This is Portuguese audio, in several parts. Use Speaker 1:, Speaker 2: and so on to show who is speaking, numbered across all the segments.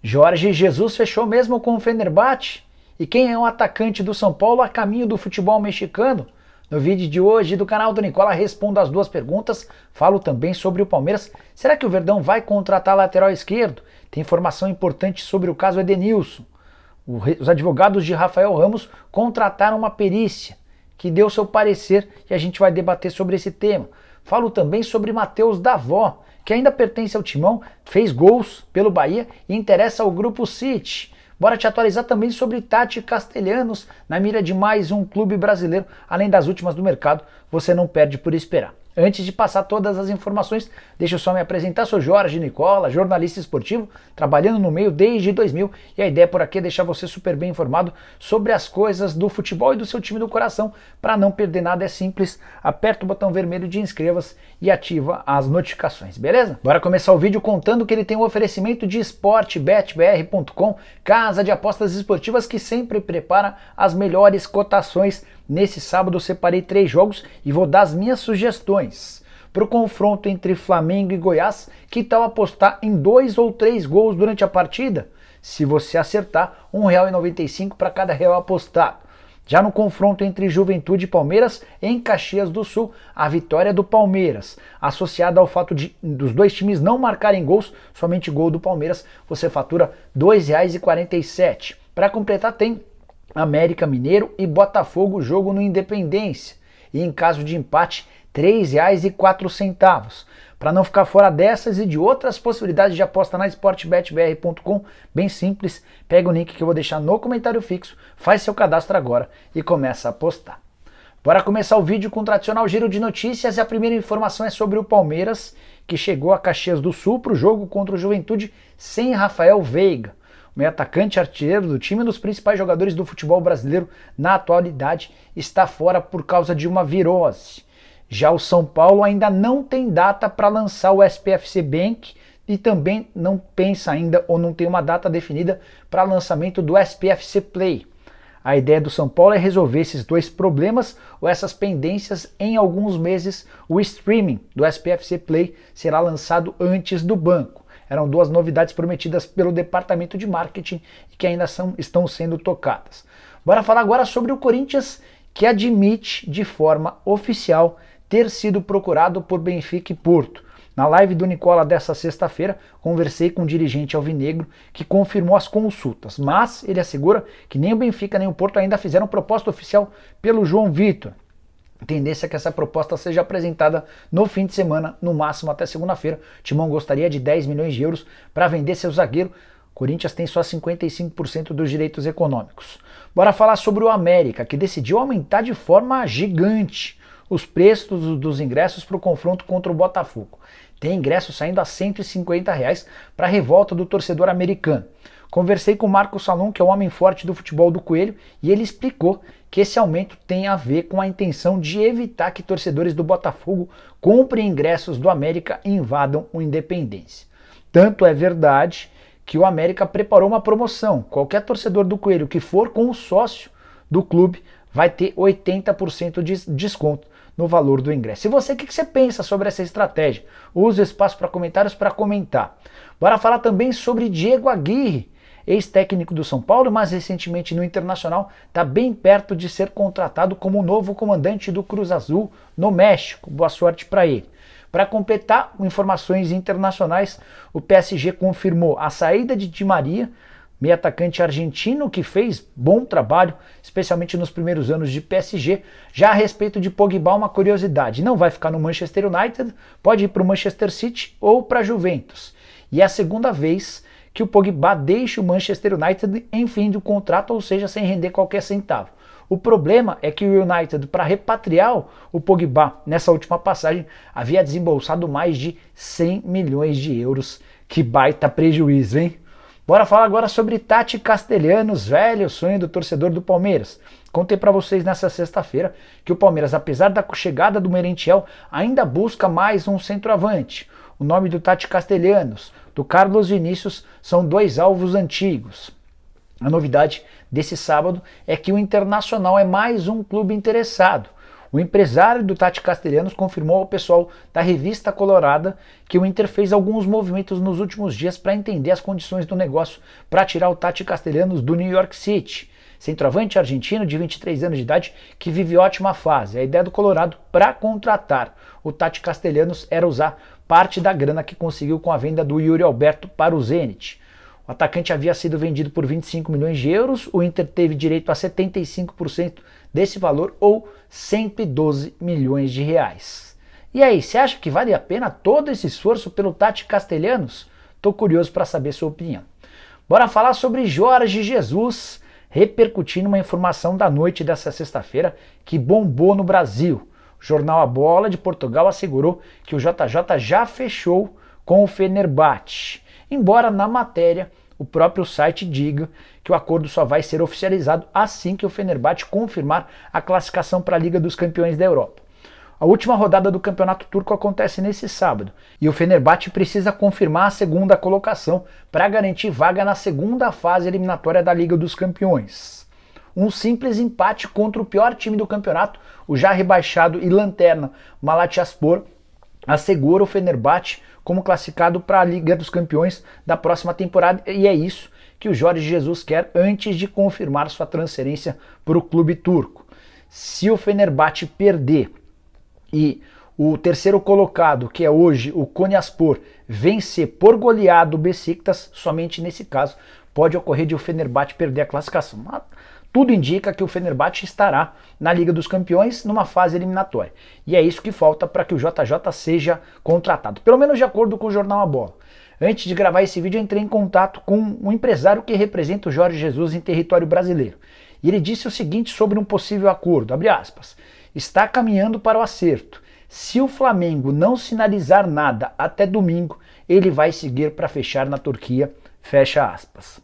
Speaker 1: Jorge Jesus fechou mesmo com o Fenerbahçe? E quem é o atacante do São Paulo a caminho do futebol mexicano? No vídeo de hoje do canal do Nicola respondo as duas perguntas, falo também sobre o Palmeiras. Será que o Verdão vai contratar lateral esquerdo? Tem informação importante sobre o caso Edenilson. Os advogados de Rafael Ramos contrataram uma perícia que deu seu parecer e a gente vai debater sobre esse tema. Falo também sobre Matheus Davó, que ainda pertence ao Timão, fez gols pelo Bahia e interessa ao Grupo City. Bora te atualizar também sobre Tati Castellanos, na mira de mais um clube brasileiro, além das últimas do mercado, você não perde por esperar. Antes de passar todas as informações, deixa eu só me apresentar, sou Jorge Nicola, jornalista esportivo, trabalhando no meio desde 2000 e a ideia por aqui é deixar você super bem informado sobre as coisas do futebol e do seu time do coração. Para não perder nada é simples, aperta o botão vermelho de inscreva-se e ativa as notificações, beleza? Bora começar o vídeo contando que ele tem um oferecimento de sportbetbr.com, casa de apostas esportivas que sempre prepara as melhores cotações. Nesse sábado eu separei 3 jogos e vou dar as minhas sugestões. Para o confronto entre Flamengo e Goiás, que tal apostar em 2 ou 3 gols durante a partida? Se você acertar, R$ 1,95 para cada real apostado. Já no confronto entre Juventude e Palmeiras, em Caxias do Sul, a vitória do Palmeiras, associada ao fato dos dois times não marcarem gols, somente gol do Palmeiras, você fatura R$ 2,47. Para completar, tem América Mineiro e Botafogo, jogo no Independência. E em caso de empate, R$ 3,04. Para não ficar fora dessas e de outras possibilidades de aposta na sportbetbr.com, bem simples, pega o link que eu vou deixar no comentário fixo, faz seu cadastro agora e começa a apostar. Bora começar o vídeo com o tradicional giro de notícias e a primeira informação é sobre o Palmeiras, que chegou a Caxias do Sul para o jogo contra o Juventude sem Rafael Veiga. O meio atacante artilheiro do time, um dos principais jogadores do futebol brasileiro na atualidade, está fora por causa de uma virose. Já o São Paulo ainda não tem data para lançar o SPFC Bank e também não pensa ainda ou não tem uma data definida para lançamento do SPFC Play. A ideia do São Paulo é resolver esses dois problemas ou essas pendências em alguns meses. O streaming do SPFC Play será lançado antes do banco. Eram 2 novidades prometidas pelo departamento de marketing e que ainda estão sendo tocadas. Bora falar agora sobre o Corinthians, que admite de forma oficial ter sido procurado por Benfica e Porto. Na live do Nicola dessa sexta-feira, conversei com um dirigente alvinegro que confirmou as consultas, mas ele assegura que nem o Benfica nem o Porto ainda fizeram proposta oficial pelo João Vitor. A tendência é que essa proposta seja apresentada no fim de semana, no máximo até segunda-feira. O Timão gostaria de 10 milhões de euros para vender seu zagueiro. O Corinthians tem só 55% dos direitos econômicos. Bora falar sobre o América, que decidiu aumentar de forma gigante os preços dos ingressos para o confronto contra o Botafogo. Tem ingresso saindo a R$ 150 para a revolta do torcedor americano. Conversei com o Marco Salom, que é o homem forte do futebol do Coelho, e ele explicou que esse aumento tem a ver com a intenção de evitar que torcedores do Botafogo comprem ingressos do América e invadam o Independência. Tanto é verdade que o América preparou uma promoção. Qualquer torcedor do Coelho que for com o sócio do clube vai ter 80% de desconto no valor do ingresso. E você, o que você pensa sobre essa estratégia? Use o espaço para comentários para comentar. Bora falar também sobre Diego Aguirre, ex-técnico do São Paulo, mas recentemente no Internacional, está bem perto de ser contratado como novo comandante do Cruz Azul no México. Boa sorte para ele. Para completar informações internacionais, o PSG confirmou a saída de Di Maria, meio atacante argentino que fez bom trabalho, especialmente nos primeiros anos de PSG. Já a respeito de Pogba, uma curiosidade, não vai ficar no Manchester United, pode ir para o Manchester City ou para a Juventus. E é a segunda vez que o Pogba deixa o Manchester United em fim do contrato, ou seja, sem render qualquer centavo. O problema é que o United, para repatriar o Pogba nessa última passagem, havia desembolsado mais de 100 milhões de euros. Que baita prejuízo, hein? Bora falar agora sobre Tati Castellanos, velho sonho do torcedor do Palmeiras. Contei para vocês nessa sexta-feira que o Palmeiras, apesar da chegada do Merentiel, ainda busca mais um centroavante. O nome do Tati Castellanos, do Carlos Vinícius, são 2 alvos antigos. A novidade desse sábado é que o Internacional é mais um clube interessado. O empresário do Tati Castellanos confirmou ao pessoal da Revista Colorada que o Inter fez alguns movimentos nos últimos dias para entender as condições do negócio para tirar o Tati Castellanos do New York City. Centroavante argentino de 23 anos de idade que vive ótima fase. A ideia do Colorado para contratar o Tati Castellanos era usar parte da grana que conseguiu com a venda do Yuri Alberto para o Zenit. O atacante havia sido vendido por 25 milhões de euros, o Inter teve direito a 75% desse valor, ou 112 milhões de reais. E aí, você acha que vale a pena todo esse esforço pelo Tati Castellanos? Tô curioso para saber sua opinião. Bora falar sobre Jorge Jesus, repercutindo uma informação da noite dessa sexta-feira que bombou no Brasil. O jornal A Bola de Portugal assegurou que o JJ já fechou com o Fenerbahçe, embora na matéria o próprio site diga que o acordo só vai ser oficializado assim que o Fenerbahçe confirmar a classificação para a Liga dos Campeões da Europa. A última rodada do Campeonato Turco acontece nesse sábado e o Fenerbahçe precisa confirmar a segunda colocação para garantir vaga na segunda fase eliminatória da Liga dos Campeões. Um simples empate contra o pior time do campeonato, o já rebaixado e lanterna Malatyaspor, assegura o Fenerbahçe como classificado para a Liga dos Campeões da próxima temporada, e é isso que o Jorge Jesus quer antes de confirmar sua transferência para o clube turco. Se o Fenerbahçe perder e o terceiro colocado, que é hoje o Konyaspor, vencer por goleado o Beşiktaş, somente nesse caso pode ocorrer de o Fenerbahçe perder a classificação. Tudo indica que o Fenerbahçe estará na Liga dos Campeões numa fase eliminatória. E é isso que falta para que o JJ seja contratado, pelo menos de acordo com o jornal A Bola. Antes de gravar esse vídeo, eu entrei em contato com um empresário que representa o Jorge Jesus em território brasileiro. E ele disse o seguinte sobre um possível acordo, abre aspas, está caminhando para o acerto. Se o Flamengo não sinalizar nada até domingo, ele vai seguir para fechar na Turquia, fecha aspas.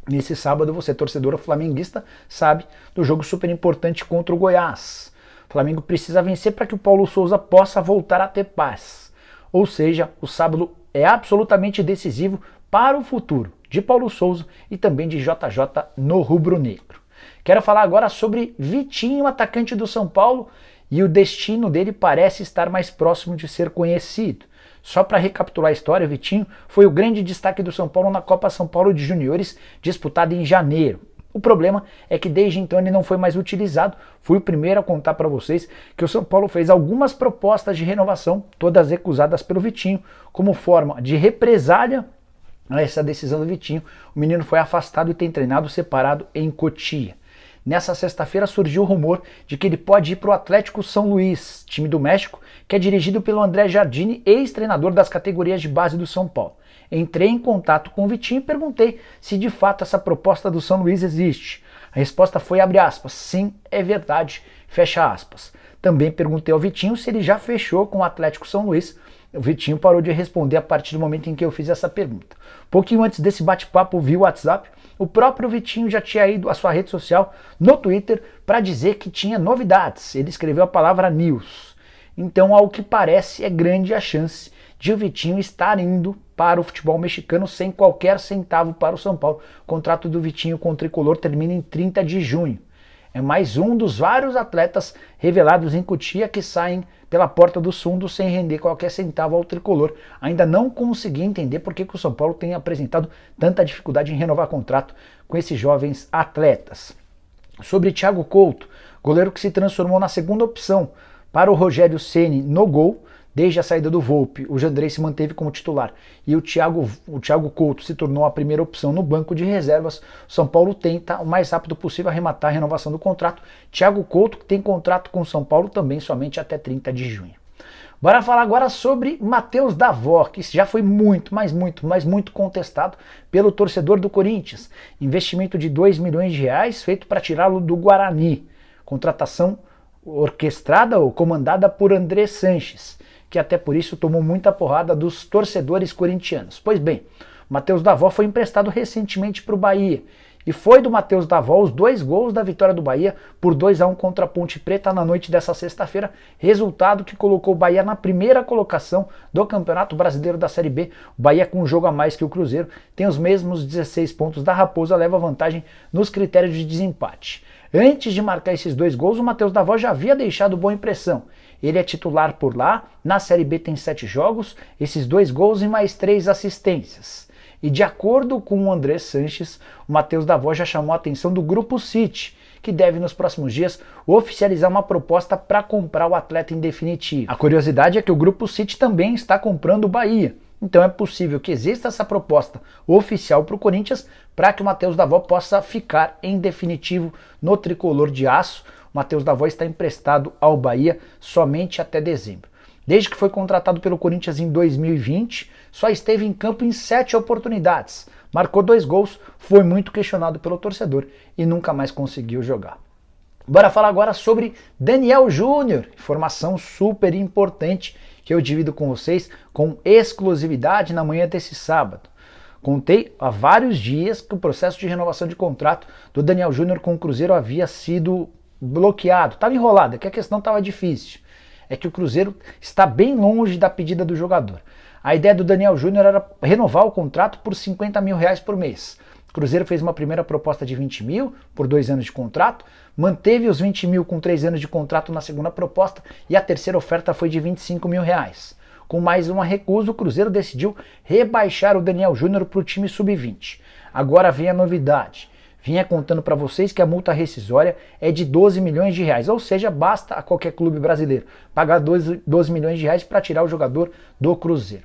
Speaker 1: Nesse sábado, você, torcedor flamenguista, sabe do jogo super importante contra o Goiás. O Flamengo precisa vencer para que o Paulo Souza possa voltar a ter paz. Ou seja, o sábado é absolutamente decisivo para o futuro de Paulo Souza e também de JJ no rubro-negro. Quero falar agora sobre Vitinho, atacante do São Paulo, e o destino dele parece estar mais próximo de ser conhecido. Só para recapitular a história, o Vitinho foi o grande destaque do São Paulo na Copa São Paulo de Juniores, disputada em janeiro. O problema é que desde então ele não foi mais utilizado. Fui o primeiro a contar para vocês que o São Paulo fez algumas propostas de renovação, todas recusadas pelo Vitinho, como forma de represália a essa decisão do Vitinho. O menino foi afastado e tem treinado separado em Cotia. Nessa sexta-feira surgiu o rumor de que ele pode ir para o Atlético São Luís, time do México, que é dirigido pelo André Jardine, ex-treinador das categorias de base do São Paulo. Entrei em contato com o Vitinho e perguntei se de fato essa proposta do São Luís existe. A resposta foi, abre aspas, sim, é verdade, fecha aspas. Também perguntei ao Vitinho se ele já fechou com o Atlético São Luís. O Vitinho parou de responder a partir do momento em que eu fiz essa pergunta. Pouquinho antes desse bate-papo via WhatsApp, o próprio Vitinho já tinha ido à sua rede social no Twitter para dizer que tinha novidades. Ele escreveu a palavra news. Então, ao que parece, é grande a chance de o Vitinho estar indo para o futebol mexicano sem qualquer centavo para o São Paulo. O contrato do Vitinho com o Tricolor termina em 30 de junho. É mais um dos vários atletas revelados em Cotia que saem pela porta dos fundos sem render qualquer centavo ao Tricolor. Ainda não consegui entender por que o São Paulo tem apresentado tanta dificuldade em renovar contrato com esses jovens atletas. Sobre Thiago Couto, goleiro que se transformou na segunda opção para o Rogério Ceni no gol. Desde a saída do Volpi, o Jandrei se manteve como titular e o Thiago Couto se tornou a primeira opção no banco de reservas. O São Paulo tenta o mais rápido possível arrematar a renovação do contrato. Thiago Couto, que tem contrato com o São Paulo também somente até 30 de junho. Bora falar agora sobre Matheus Davó, que já foi muito contestado pelo torcedor do Corinthians. Investimento de 2 milhões de reais feito para tirá-lo do Guarani. Contratação orquestrada ou comandada por André Sanches, que até por isso tomou muita porrada dos torcedores corintianos. Pois bem, Matheus Davó foi emprestado recentemente para o Bahia, e foi do Matheus Davó os 2 gols da vitória do Bahia por 2-1 contra a Ponte Preta na noite dessa sexta-feira, resultado que colocou o Bahia na primeira colocação do Campeonato Brasileiro da Série B. O Bahia, com um jogo a mais que o Cruzeiro, tem os mesmos 16 pontos da Raposa, leva vantagem nos critérios de desempate. Antes de marcar esses 2 gols, o Matheus Davó já havia deixado boa impressão. Ele é titular por lá, na Série B tem 7 jogos, esses 2 gols e mais 3 assistências. E de acordo com o André Sanches, o Matheus Davó já chamou a atenção do Grupo City, que deve nos próximos dias oficializar uma proposta para comprar o atleta em definitivo. A curiosidade é que o Grupo City também está comprando o Bahia, então é possível que exista essa proposta oficial para o Corinthians para que o Matheus Davó possa ficar em definitivo no tricolor de aço. O Matheus Davó está emprestado ao Bahia somente até dezembro. Desde que foi contratado pelo Corinthians em 2020, só esteve em campo em 7 oportunidades. Marcou 2 gols, foi muito questionado pelo torcedor e nunca mais conseguiu jogar. Bora falar agora sobre Daniel Júnior, informação super importante que eu divido com vocês com exclusividade na manhã desse sábado. Contei há vários dias que o processo de renovação de contrato do Daniel Júnior com o Cruzeiro havia sido bloqueado, estava enrolado, é que a questão estava difícil. É que o Cruzeiro está bem longe da pedida do jogador. A ideia do Daniel Júnior era renovar o contrato por R$50 mil por mês. O Cruzeiro fez uma primeira proposta de 20 mil por 2 anos de contrato, manteve os 20 mil com 3 anos de contrato na segunda proposta e a terceira oferta foi de R$25 mil. Com mais uma recusa, o Cruzeiro decidiu rebaixar o Daniel Júnior para o time sub-20. Agora vem a novidade. Vinha contando para vocês que a multa rescisória é de R$12 milhões, ou seja, basta a qualquer clube brasileiro pagar 12 milhões de reais para tirar o jogador do Cruzeiro.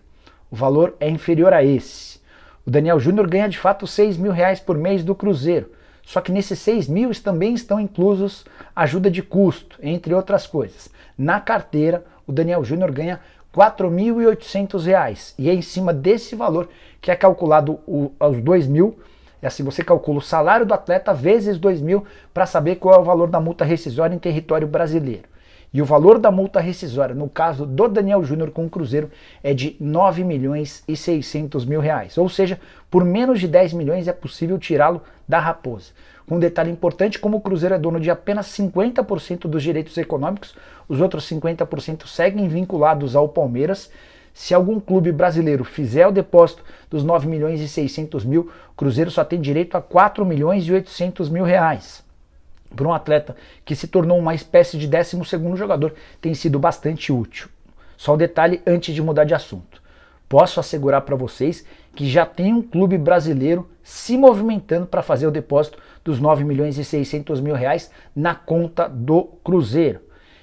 Speaker 1: O valor é inferior a esse. O Daniel Júnior ganha de fato R$6 mil por mês do Cruzeiro, só que nesses 6 mil também estão inclusos ajuda de custo, entre outras coisas. Na carteira, o Daniel Júnior ganha R$4.800 e é em cima desse valor que é calculado os 2 mil. É assim, você calcula o salário do atleta vezes 2 mil para saber qual é o valor da multa rescisória em território brasileiro. E o valor da multa rescisória, no caso do Daniel Júnior com o Cruzeiro, é de R$9.600.000. Ou seja, por menos de 10 milhões é possível tirá-lo da Raposa. Com um detalhe importante, como o Cruzeiro é dono de apenas 50% dos direitos econômicos, os outros 50% seguem vinculados ao Palmeiras. Se algum clube brasileiro fizer o depósito dos R$9.600.000, o Cruzeiro só tem direito a R$4.800.000. Para um atleta que se tornou uma espécie de 12º jogador, tem sido bastante útil. Só um detalhe antes de mudar de assunto. Posso assegurar para vocês que já tem um clube brasileiro se movimentando para fazer o depósito dos R$9.600.000 na conta do Cruzeiro.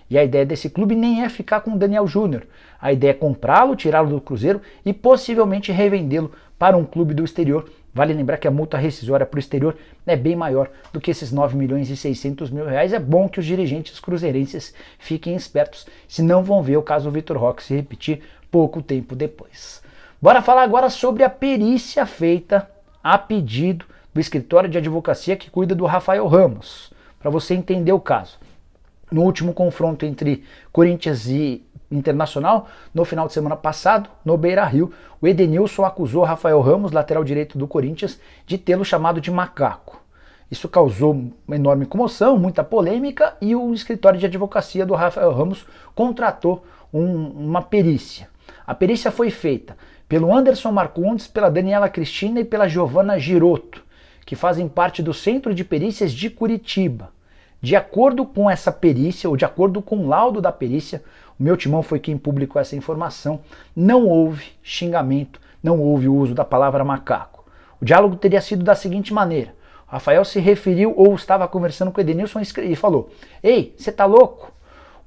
Speaker 1: E a ideia desse clube nem é ficar com o Daniel Júnior. A ideia é comprá-lo, tirá-lo do Cruzeiro e possivelmente revendê-lo para um clube do exterior. Vale lembrar que a multa rescisória para o exterior é bem maior do que esses R$9.600.000. É bom que os dirigentes cruzeirenses fiquem espertos, senão vão ver o caso Vitor Roque se repetir pouco tempo depois. Bora falar agora sobre a perícia feita a pedido do escritório de advocacia que cuida do Rafael Ramos, para você entender o caso. No último confronto entre Corinthians e Internacional, no final de semana passado, no Beira-Rio, o Edenilson acusou Rafael Ramos, lateral direito do Corinthians, de tê-lo chamado de macaco. Isso causou uma enorme comoção, muita polêmica, e o escritório de advocacia do Rafael Ramos contratou uma perícia. A perícia foi feita pelo Anderson Marcondes, pela Daniela Cristina e pela Giovana Girotto, que fazem parte do Centro de Perícias de Curitiba. De acordo com essa perícia, ou de acordo com o laudo da perícia, o meu timão foi quem publicou essa informação, não houve xingamento, não houve o uso da palavra macaco. O diálogo teria sido da seguinte maneira: o Rafael se referiu ou estava conversando com o Edenilson e falou: "Ei, você tá louco?"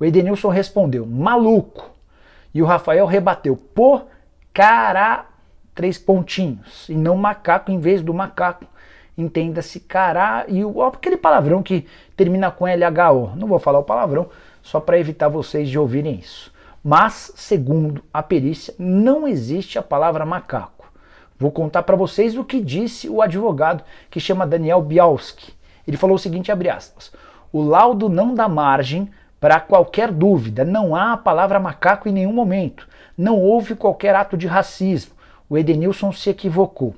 Speaker 1: O Edenilson respondeu: "Maluco." E o Rafael rebateu: "Pô, cara, 3 pontinhos, e não macaco em vez do macaco. Entenda-se cará", e aquele palavrão que termina com LHO. Não vou falar o palavrão, só para evitar vocês de ouvirem isso. Mas, segundo a perícia, não existe a palavra macaco. Vou contar para vocês o que disse o advogado que chama Daniel Bialski. Ele falou o seguinte, abre aspas: "O laudo não dá margem para qualquer dúvida, não há a palavra macaco em nenhum momento, não houve qualquer ato de racismo, o Edenilson se equivocou."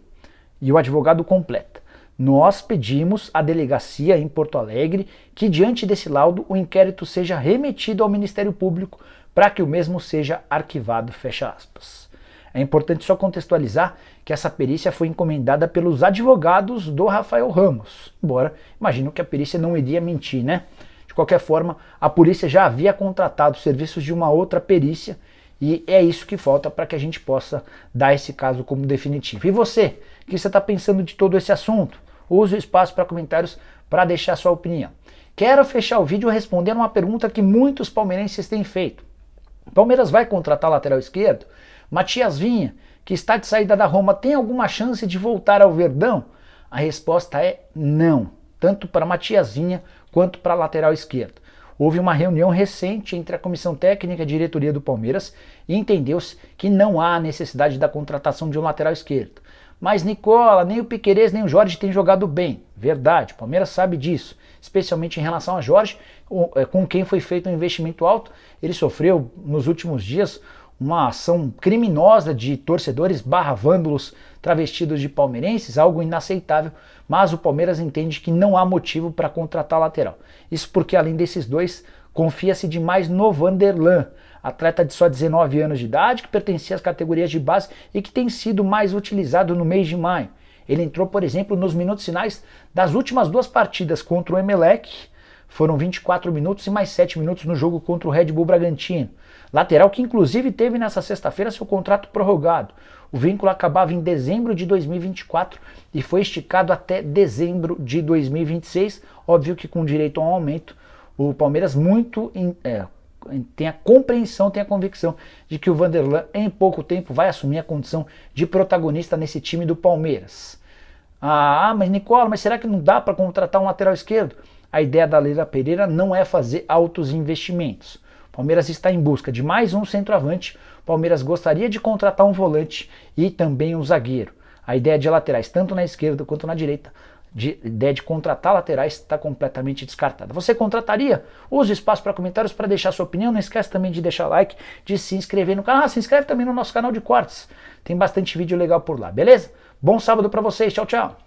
Speaker 1: E o advogado completa: "Nós pedimos à delegacia em Porto Alegre que, diante desse laudo, o inquérito seja remetido ao Ministério Público para que o mesmo seja arquivado", fecha aspas. É importante só contextualizar que essa perícia foi encomendada pelos advogados do Rafael Ramos, embora imagino que a perícia não iria mentir, né? De qualquer forma, a polícia já havia contratado serviços de uma outra perícia e é isso que falta para que a gente possa dar esse caso como definitivo. E você, o que você está pensando de todo esse assunto? Use o espaço para comentários para deixar sua opinião. Quero fechar o vídeo respondendo uma pergunta que muitos palmeirenses têm feito. O Palmeiras vai contratar lateral esquerdo? Matias Vinha, que está de saída da Roma, tem alguma chance de voltar ao Verdão? A resposta é não, tanto para Matias Vinha quanto para a lateral esquerdo. Houve uma reunião recente entre a comissão técnica e a diretoria do Palmeiras e entendeu-se que não há necessidade da contratação de um lateral esquerdo. Mas Nicola, nem o Piquerez nem o Jorge têm jogado bem. Verdade, o Palmeiras sabe disso, especialmente em relação a Jorge, com quem foi feito um investimento alto. Ele sofreu nos últimos dias uma ação criminosa de torcedores vândalos travestidos de palmeirenses, algo inaceitável, mas o Palmeiras entende que não há motivo para contratar lateral. Isso porque, além desses dois, confia-se demais no Vanderlan, atleta de só 19 anos de idade, que pertencia às categorias de base e que tem sido mais utilizado no mês de maio. Ele entrou, por exemplo, nos minutos finais das últimas duas partidas contra o Emelec, foram 24 minutos e mais 7 minutos no jogo contra o Red Bull Bragantino. Lateral que inclusive teve nessa sexta-feira seu contrato prorrogado. O vínculo acabava em dezembro de 2024 e foi esticado até dezembro de 2026. Óbvio que com direito a um aumento, o Palmeiras tem a compreensão, tem a convicção de que o Vanderlan em pouco tempo vai assumir a condição de protagonista nesse time do Palmeiras. Mas Nicola, será que não dá para contratar um lateral esquerdo? A ideia da Leila Pereira não é fazer altos investimentos. O Palmeiras está em busca de mais um centroavante. O Palmeiras gostaria de contratar um volante e também um zagueiro. A ideia de laterais, tanto na esquerda quanto na direita, a ideia de contratar laterais está completamente descartada. Você contrataria? Use o espaço para comentários para deixar sua opinião. Não esquece também de deixar like, de se inscrever no canal. Se inscreve também no nosso canal de cortes. Tem bastante vídeo legal por lá, beleza? Bom sábado para vocês. Tchau, tchau.